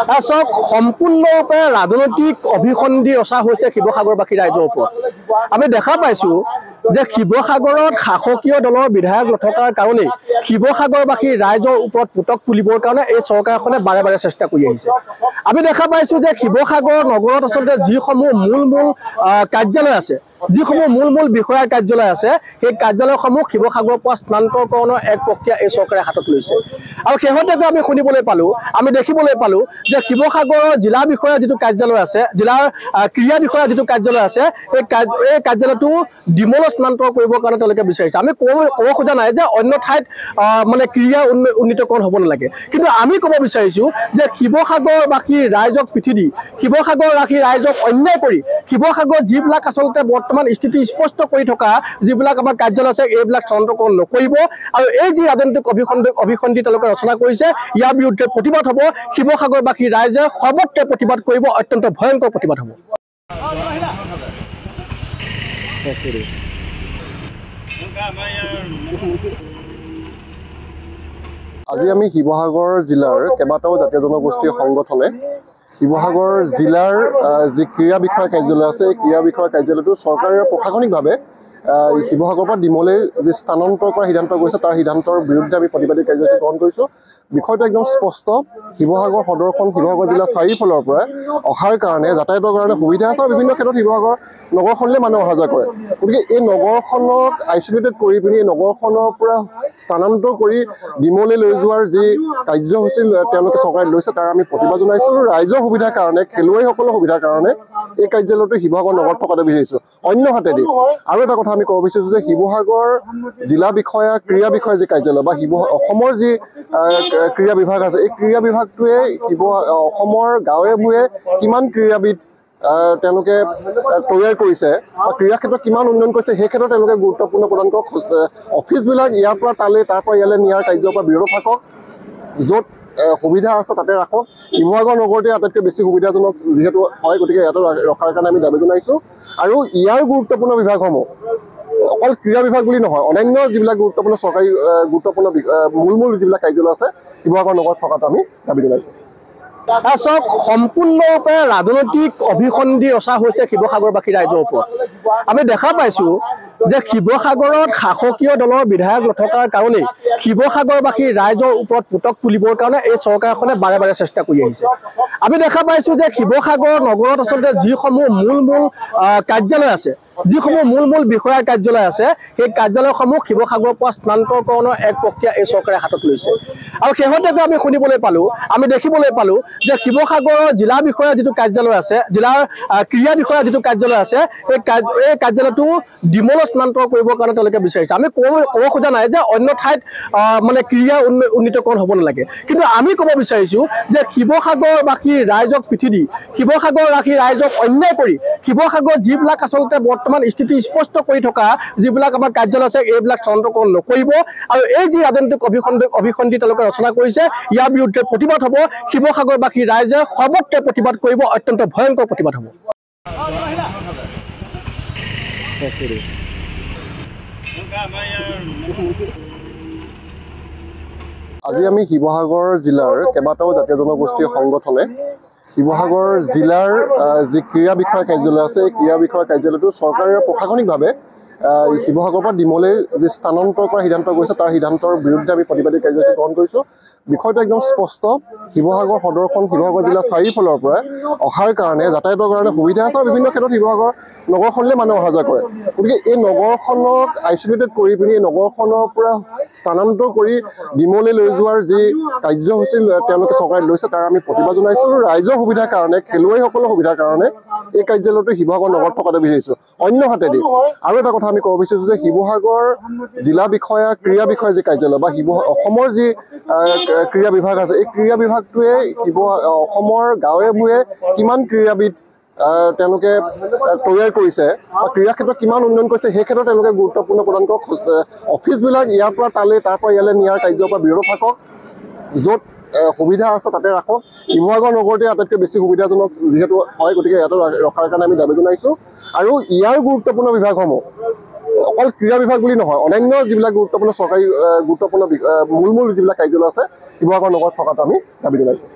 চাওক সম্পূৰ্ণৰূপে ৰাজনৈতিক অভিসন্ধি ৰচা হৈছে শিৱসাগৰবাসী ৰাইজৰ ওপৰত। আমি দেখা পাইছো যে শিৱসাগৰত শাসকীয় দলৰ বিধায়ক নথকাৰ কাৰণেই শিৱসাগৰবাসী ৰাইজৰ ওপৰত পুতক তুলিবৰ কাৰণে এই চৰকাৰখনে বাৰে বাৰে চেষ্টা কৰি আহিছে। আমি দেখা পাইছো যে শিৱসাগৰ নগৰত আচলতে যিসমূহ মূল কাৰ্যালয় আছে, যিসমূহ মূল বিষয়াৰ কাৰ্যালয় আছে, সেই কাৰ্যালয়সমূহ শিৱসাগৰৰ পৰা স্থানান্তৰকৰণৰ এক প্ৰক্ৰিয়া এই চৰকাৰে হাতত লৈছে। আৰু শেহতীয়াকৈ আমি শুনিবলৈ পালো, আমি দেখিবলৈ পালো যে শিৱসাগৰৰ জিলা বিষয়াৰ যিটো কাৰ্যালয় আছে, জিলাৰ ক্ৰীড়া বিষয়াৰ যিটো কাৰ্যালয় আছে, এই কাৰ্যালয়টো ডিমলৈ স্থানান্তৰ কৰিবৰ কাৰণে তেওঁলোকে বিচাৰিছে। আমি ক'ব খোজা নাই যে অন্য ঠাইত মানে ক্ৰীড়া উন্নীতকৰণ হ'ব নালাগে, কিন্তু আমি ক'ব বিচাৰিছো যে শিৱসাগৰবাসী ৰাইজক পিঠি দি, শিৱসাগৰবাসী ৰাইজক অন্যায় কৰি শিৱসাগৰ যিবিলাক আচলতে বৰ্তমান স্থিতি স্পষ্ট কৰি থকা যিবিলাক আমাৰ কাৰ্যালয় আছে, এইবিলাক স্থানান্তৰকৰণ নকৰিব। আৰু এই যি ৰাজনৈতিক অভিসন্ধি তেওঁলোকে ৰচনা কৰিছে, ইয়াৰ বিৰুদ্ধে প্ৰতিবাদ হ'ব। শিৱসাগৰবাসী ৰাইজে সৰ্বত্ৰে প্ৰতিবাদ কৰিব, অত্যন্ত ভয়ংকৰ প্ৰতিবাদ হ'ব। আজি আমি শিৱসাগৰ জিলাৰ কেইবাটাও জাতীয় জনগোষ্ঠীয় সংগঠনে শিৱসাগৰ জিলাৰ যি ক্ৰীড়া বিষয়া কাৰ্যালয় আছে, এই ক্ৰীড়া বিষয়া কাৰ্যালয়টো চৰকাৰে প্ৰশাসনিকভাৱে শিৱসাগৰৰ পৰা ডিমলৈ যি স্থানান্তৰ কৰাৰ সিদ্ধান্ত কৰিছে, তাৰ সিদ্ধান্তৰ বিৰুদ্ধে আমি প্ৰতিবাদী কাৰ্যসূচী গ্ৰহণ কৰিছোঁ। বিষয়টো একদম স্পষ্ট। শিৱসাগৰ সদৰখন শিৱসাগৰ জিলাৰ চাৰিওফালৰ পৰা অহাৰ কাৰণে যাতায়াতৰ কাৰণে সুবিধা আছে আৰু বিভিন্ন ক্ষেত্ৰত শিৱসাগৰ নগৰখনলৈ মানুহ অহা যোৱা কৰে। গতিকে এই নগৰখনক আইচলেটেড কৰি পিনি এই নগৰখনৰ পৰা স্থানান্তৰ কৰি ডিমলৈ লৈ যোৱাৰ যি কাৰ্যসূচী তেওঁলোকে চৰকাৰে লৈছে, তাৰ আমি প্ৰতিবাদ জনাইছোঁ। ৰাইজৰ সুবিধাৰ কাৰণে, খেলুৱৈসকলৰ সুবিধাৰ কাৰণে এই কাৰ্যালয়টো শিৱসাগৰ নগৰত থকাটো বিচাৰিছোঁ। অন্যহাতেদি আৰু এটা কথা আমি ক'ব বিচাৰিছোঁ যে শিৱসাগৰ জিলা বিষয়া, ক্ৰীড়া বিষয়া যি কাৰ্যালয় বা অসমৰ যি ক্ৰীড়া বিভাগ আছে, এই ক্ৰীড়া বিভাগটোৱে অসমৰ গাঁৱে ভূঞে কিমান ক্ৰীড়াবিদ তেওঁলোকে তৈয়াৰ কৰিছে বা ক্ৰীড়া ক্ষেত্ৰত কিমান উন্নয়ন কৰিছে, সেই ক্ষেত্ৰত তেওঁলোকে গুৰুত্বপূৰ্ণ প্ৰদান কৰক। অফিচবিলাক ইয়াৰ পৰা তালৈ, তাৰ পৰা ইয়ালৈ নিয়াৰ কাৰ্যৰ পৰা বিৰত থাকক। য'ত সুবিধা আছে তাতে ৰাখক। শিৱসাগৰ নগৰতে আটাইতকৈ বেছি সুবিধাজনক যিহেতু হয়, গতিকে ইয়াতে ৰখাৰ কাৰণে আমি দাবী জনাইছোঁ। আৰু ইয়াৰ গুৰুত্বপূৰ্ণ বিভাগসমূহ অকল ক্ৰীড়া বিভাগ বুলি নহয়, অন্যান্য যিবিলাক গুৰুত্বপূৰ্ণ চৰকাৰী গুৰুত্বপূৰ্ণ মূল যিবিলাক কাৰ্যালয় আছে, শিৱসাগৰ নগৰত থকাটো আমি দাবী জনাইছোঁ। চাওক সম্পূৰ্ণৰূপে ৰাজনৈতিক অভিসন্ধি ৰচা হৈছে শিৱসাগৰবাসী ৰাইজৰ ওপৰত। আমি দেখা পাইছো যে শিৱসাগৰত শাসকীয় দলৰ বিধায়ক নথকাৰ কাৰণেই শিৱসাগৰবাসী ৰাইজৰ ওপৰত পুতক তুলিবৰ কাৰণে এই চৰকাৰখনে বাৰে বাৰে চেষ্টা কৰি আহিছে। আমি দেখা পাইছো যে শিৱসাগৰ নগৰত আচলতে যিসমূহ মূল কাৰ্যালয় আছে, যিসমূহ মূল বিষয়াৰ কাৰ্যালয় আছে, সেই কাৰ্যালয়সমূহ শিৱসাগৰৰ পৰা স্থানান্তৰকৰণৰ এক প্ৰক্ৰিয়া এই চৰকাৰে হাতত লৈছে। আৰু শেহতীয়াকৈ আমি শুনিবলৈ পালো, আমি দেখিবলৈ পালো যে শিৱসাগৰৰ জিলা বিষয়াৰ যিটো কাৰ্যালয় আছে, জিলাৰ ক্ৰীড়া বিষয়াৰ যিটো কাৰ্যালয় আছে, এই কাৰ্যালয়টো ডিমলৈ স্থানান্তৰ কৰিবৰ কাৰণে তেওঁলোকে বিচাৰিছে। আমি ক'ব খোজা নাই যে অন্য ঠাইত মানে ক্ৰীড়া উন্নীতকৰণ হ'ব নালাগে, কিন্তু আমি ক'ব বিচাৰিছোঁ যে শিৱসাগৰবাসী ৰাইজক পিঠি দি, শিৱসাগৰবাসী ৰাইজক অন্যায় কৰি শিৱসাগৰ যিবিলাক আচলতে বৰ্তমান স্থিতি স্পষ্ট কৰি থকা যিবিলাক আমাৰ কাৰ্যালয় আছে, এইবিলাক স্থানান্তৰকৰণ নকৰিব। আৰু এই যি ৰাজনৈতিক অভিসন্ধি তেওঁলোকে ৰচনা কৰিছে, ইয়াৰ বিৰুদ্ধে প্ৰতিবাদ হ'ব। শিৱসাগৰবাসী ৰাইজে সৰ্বত্ৰে প্ৰতিবাদ কৰিব, অত্যন্ত ভয়ংকৰ প্ৰতিবাদ হ'ব। আজি আমি শিৱসাগৰ জিলাৰ কেইবাটাও জাতীয় জনগোষ্ঠীয় সংগঠনে শিৱসাগৰ জিলাৰ যি ক্ৰীড়া বিষয়া কাৰ্যালয় আছে, এই ক্ৰীড়া বিষয়া কাৰ্যালয়টো চৰকাৰে প্ৰশাসনিকভাৱে শিৱসাগৰৰ পৰা ডিমলৈ যি স্থানান্তৰ কৰাৰ সিদ্ধান্ত কৰিছে, তাৰ সিদ্ধান্তৰ বিৰুদ্ধে আমি প্ৰতিবাদী কাৰ্যসূচী গ্ৰহণ কৰিছোঁ। বিষয়টো একদম স্পষ্ট। শিৱসাগৰ সদৰখন শিৱসাগৰ জিলাৰ চাৰিওফালৰ পৰা অহাৰ কাৰণে যাতায়াতৰ কাৰণে সুবিধা আছে আৰু বিভিন্ন ক্ষেত্ৰত শিৱসাগৰ নগৰখনলৈ মানুহ অহা যোৱা কৰে। গতিকে এই নগৰখনক আইচলেটেড কৰি পিনি এই নগৰখনৰ পৰা স্থানান্তৰ কৰি ডিমলৈ লৈ যোৱাৰ যি কাৰ্যসূচী তেওঁলোকে চৰকাৰে লৈছে, তাৰ আমি প্ৰতিবাদ জনাইছোঁ। ৰাইজৰ সুবিধাৰ কাৰণে, খেলুৱৈসকলৰ সুবিধাৰ কাৰণে এই কাৰ্যালয়টো শিৱসাগৰ নগৰত থকাটো বিচাৰিছোঁ। অন্যহাতেদি আৰু এটা কথা আমি ক'ব বিচাৰিছোঁ যে শিৱসাগৰ জিলা বিষয়া, ক্ৰীড়া বিষয়া যি কাৰ্যালয় বা অসমৰ যি ক্ৰীড়া বিভাগ আছে, এই ক্ৰীড়া বিভাগটোৱে অসমৰ গাঁৱে ভূঞে কিমান ক্ৰীড়াবিদ তেওঁলোকে তৈয়াৰ কৰিছে বা ক্ৰীড়া ক্ষেত্ৰত কিমান উন্নয়ন কৰিছে, সেই ক্ষেত্ৰত তেওঁলোকে গুৰুত্বপূৰ্ণ প্ৰদান কৰক। অফিচবিলাক ইয়াৰ পৰা তালৈ, তাৰ পৰা ইয়ালৈ নিয়াৰ কাৰ্যৰ পৰা বিৰত থাকক। য'ত সুবিধা আছে তাতে ৰাখক। শিৱসাগৰ নগৰতে আটাইতকৈ বেছি সুবিধাজনক যিহেতু হয়, গতিকে ইয়াতে ৰখাৰ কাৰণে আমি দাবী জনাইছোঁ। আৰু ইয়াৰ গুৰুত্বপূৰ্ণ বিভাগসমূহ অকল ক্ৰীড়া বিভাগ বুলি নহয়, অন্যান্য যিবিলাক গুৰুত্বপূৰ্ণ চৰকাৰী গুৰুত্বপূৰ্ণ মূল যিবিলাক কাৰ্যালয় আছে, শিৱসাগৰ নগৰত থকাটো আমি দাবী জনাইছোঁ।